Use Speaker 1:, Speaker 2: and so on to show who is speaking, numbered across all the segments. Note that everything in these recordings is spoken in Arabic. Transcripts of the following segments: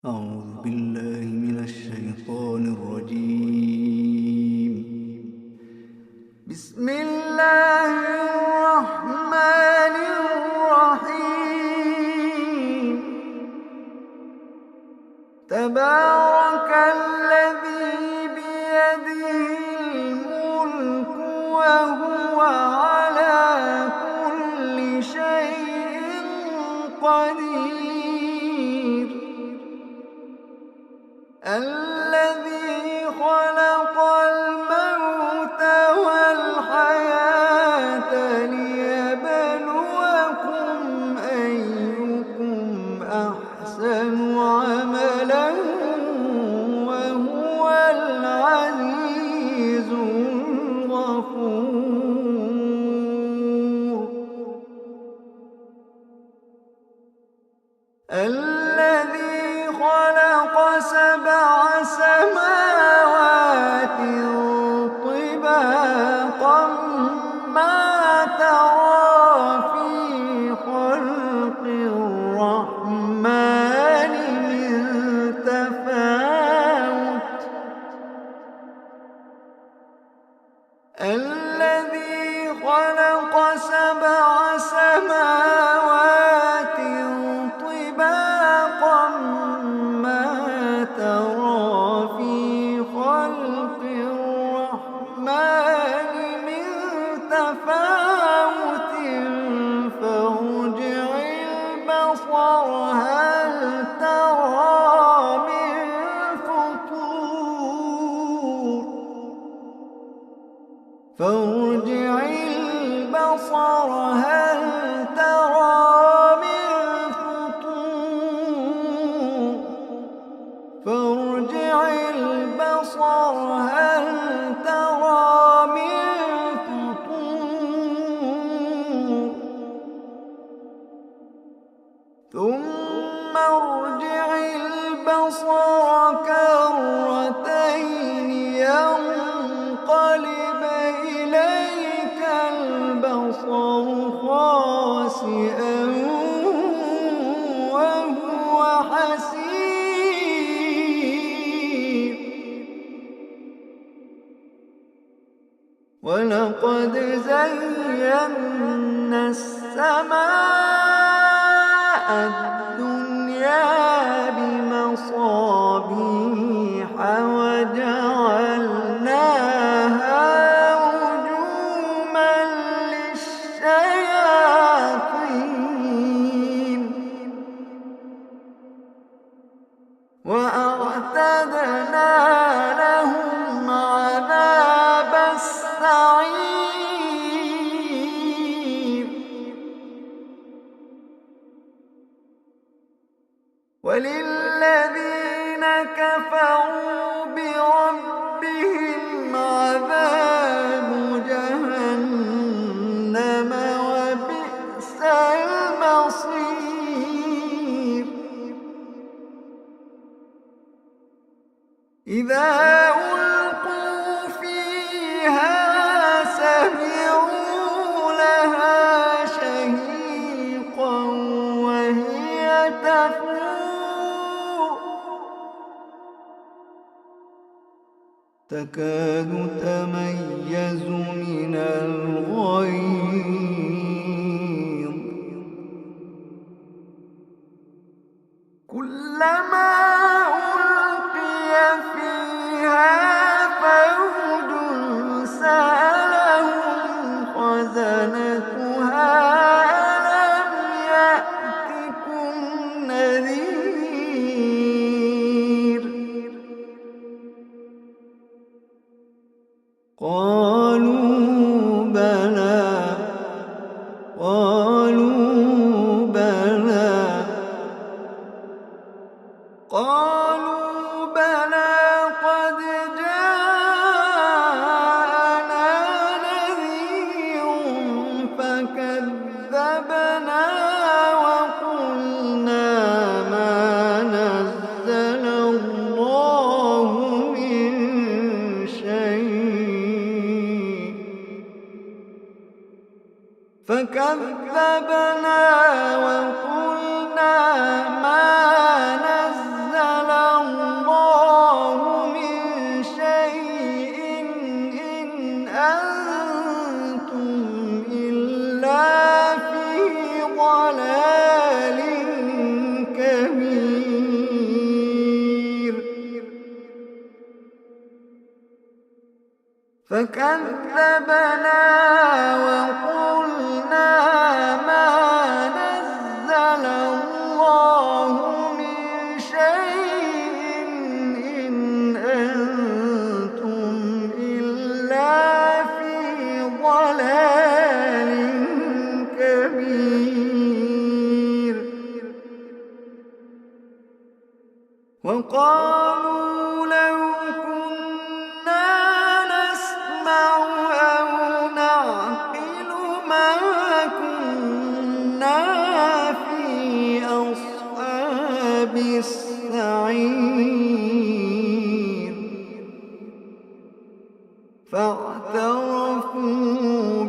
Speaker 1: أعوذ بالله من الشيطان الرجيم. بسم الله الرحمن الرحيم. تبارك الذي بيده الملك وهو على كل شيء قدير. الذي خلق الموت والحياة ليبلوكم أيكم أحسن عملا وهو العزيز الغفور. الذي خلق سبع سماوات طباقا ما ترى في خلق الرحمن من تفاوت. الذي خلق سبع سماوات طباقا ما ترى في خلق الرحمن من تفاوت فارجع البصر هل ترى من فطور. فارجع البصر هل ترى من فطور. فارجع البصر هل ترى من فطور. ثم ارجع البصر كرتين ينقلب إليك البصر خاسئا وهو حسير. ولقد زينا السماء الدنيا بمصابيح وجعلناها رجوما للشياطين وأعتدنا لهم عذاب السعير. وللذين كفروا بربهم عذاب جهنم وبئس المصير. إذا ألقوا فيها سمعوا لها شهيقا وهي تفور تكاد تميز من الغيظ. كلما ألقي فيها فوج سألهم خزنتها ألم يأتكم نذير. قالوا بلى قد جاءنا نذير فكذبنا وقلنا ما نزل الله من شيء. فكذبنا وقلنا ما نزل فكذبنا وقلنا ما نزل الله من شيء إن أنتم إلا في ضلال كبير. وقالوا لو كنا نسمع أو نعقل ما كنا في أصحاب السعير. فاعترفوا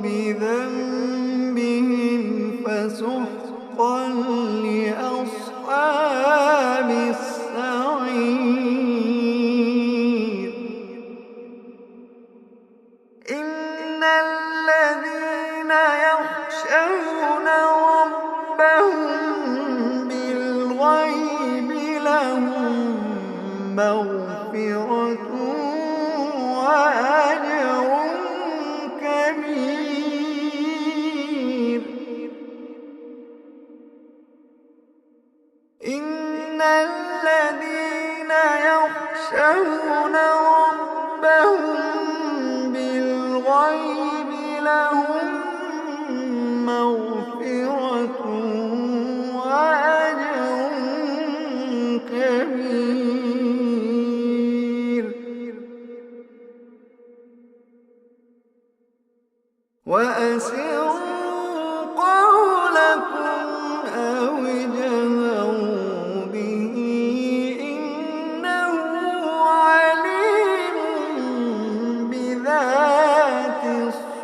Speaker 1: بذنبهم فسحقا لأصحاب السعير. إن الذين يخشون ربهم بالغيب لهم مغفرة وأجر كبير. إن الذين يخشون ربهم بالغيب لهم مغفرة وأجر كبير. وأسروا قولكم أو اجهروا به إنه عليم بذات الصدور.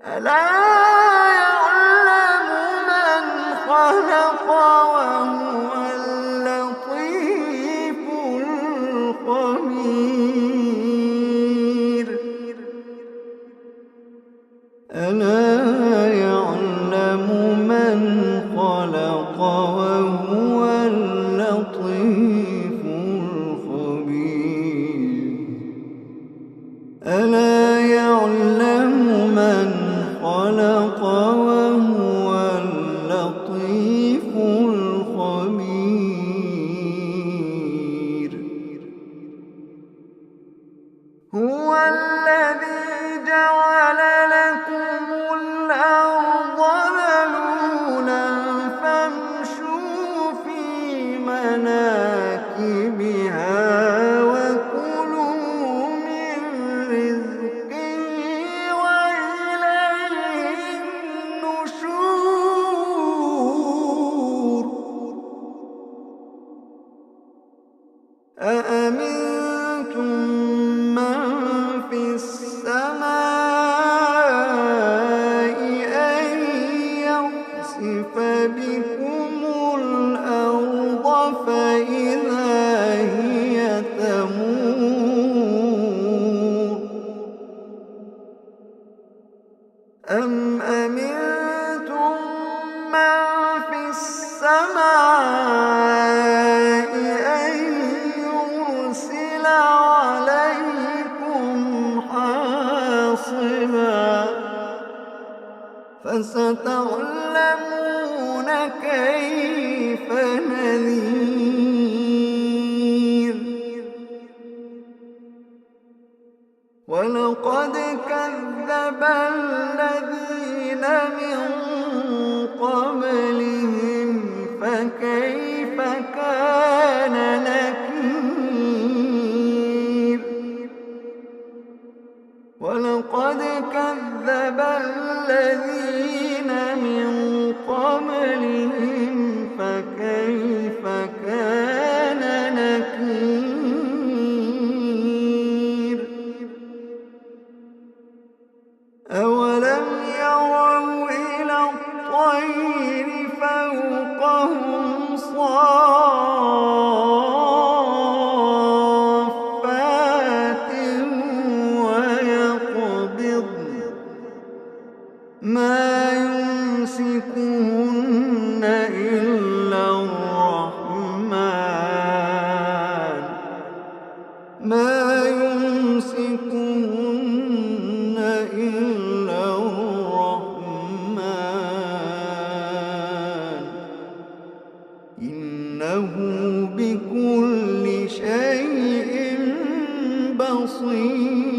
Speaker 1: ألا يعلم من خلق وهو اللطيف الخبير. ألا يعلم من خلق وهو اللطيف الخبير. ألا يعلم من خلق وهو اللطيف الخبير. هو الذي جعل لكم الأرض ذلولا فامشوا في مناكبها وكلوا من رزقه وإليه النشور. أأمنتم من في السماء أن يخسف بكم الأرض فإذا هي تمور. أم أمنتم من في السماء أن يرسل عليكم حاصبا فستعلمون كيف نذير. ولقد كذب الذين من قبلهم فكيف كان نكير. ولقد كذب الذين من قبلهم فكيف كان إنه بكل شيء بصير.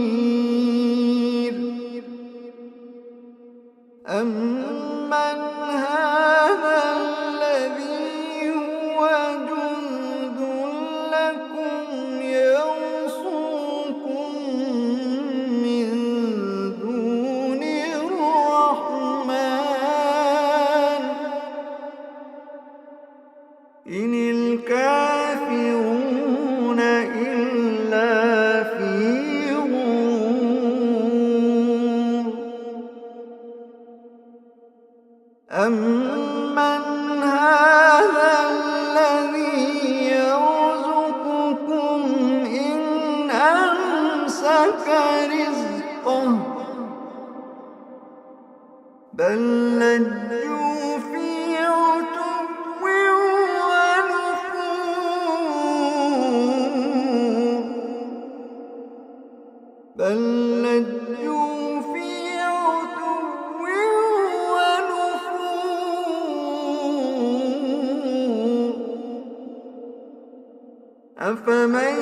Speaker 1: أمن هذا الذي هو جند لكم يرصوكم من دون الرحمن إن الكافرون إلا في غرور. أمن هذا الذي يرزقكم إن أمسك رزقه بل لجوا في عتو ونفور. بل لجوا في عتو ونفور. أفمن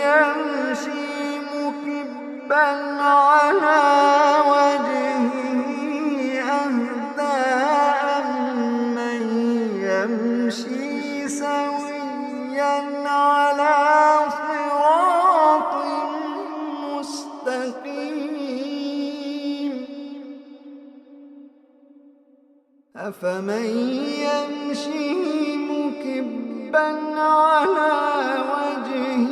Speaker 1: يمشي مكبا على وجهه أهدى أمن يمشي سويا على صراط مستقيم. أفمن يمشي مكبا على وجهه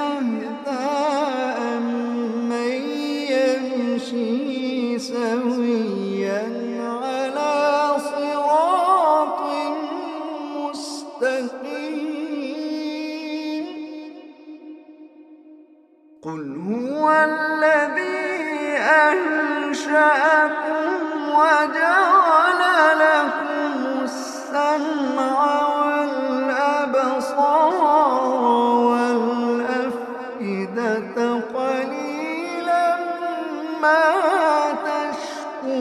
Speaker 1: أهدى أمن يمشي سويا على صراط مستقيم. قل هو الذي أنشأكم وجعل لكم السمع والأبصار والأفئدة قليلا ما تشكرون.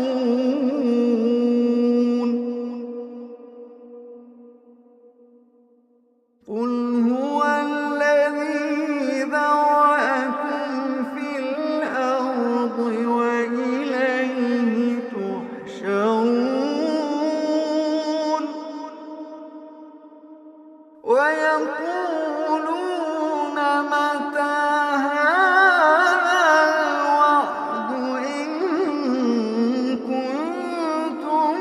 Speaker 1: قل هو الذي ذرأكم في الأرض وإليه تحشرون. ويقولون متى هذا الوعد إن كنتم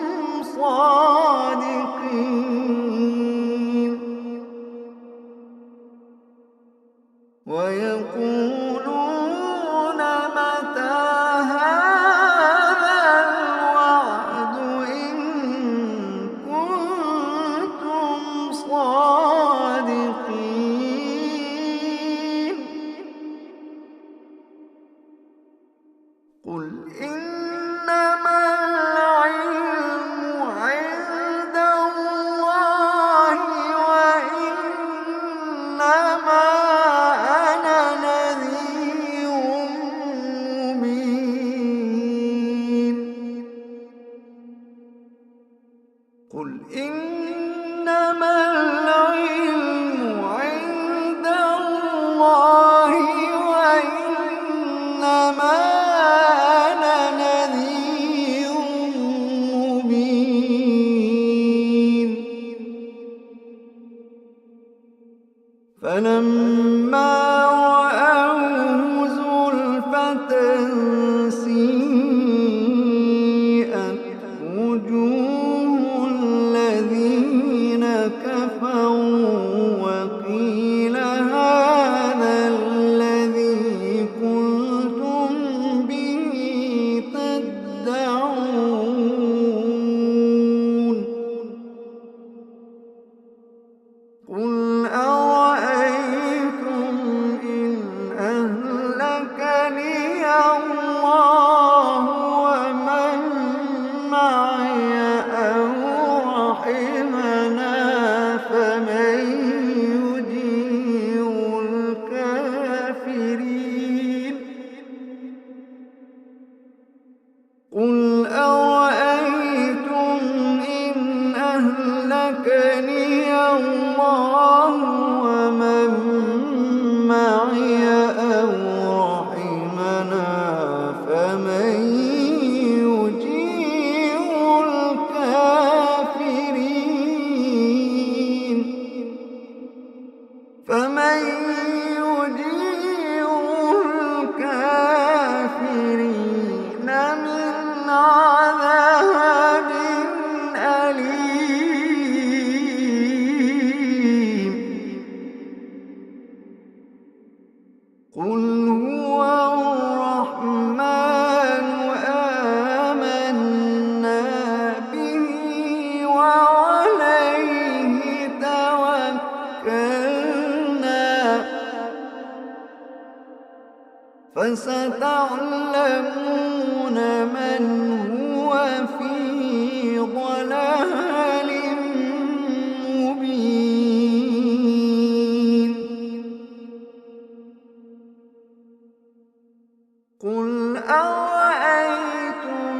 Speaker 1: صادقين. ويقولون متى هذا الوعد إن كنتم صادقين. قل إنما العلم عند الله وإنما أنا نذير مبين. قل إنما العلم عند الله وإنما أنا نذير مبين. فلما رأوه زلفة سيئت وجوه الذين كفروا وقيل هذا الذي كنتم به تدعون. قل أرأيتم فستعلمون من هو في ضلال مبين. قل أرأيتم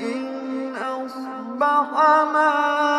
Speaker 1: إن أصبح ماؤكم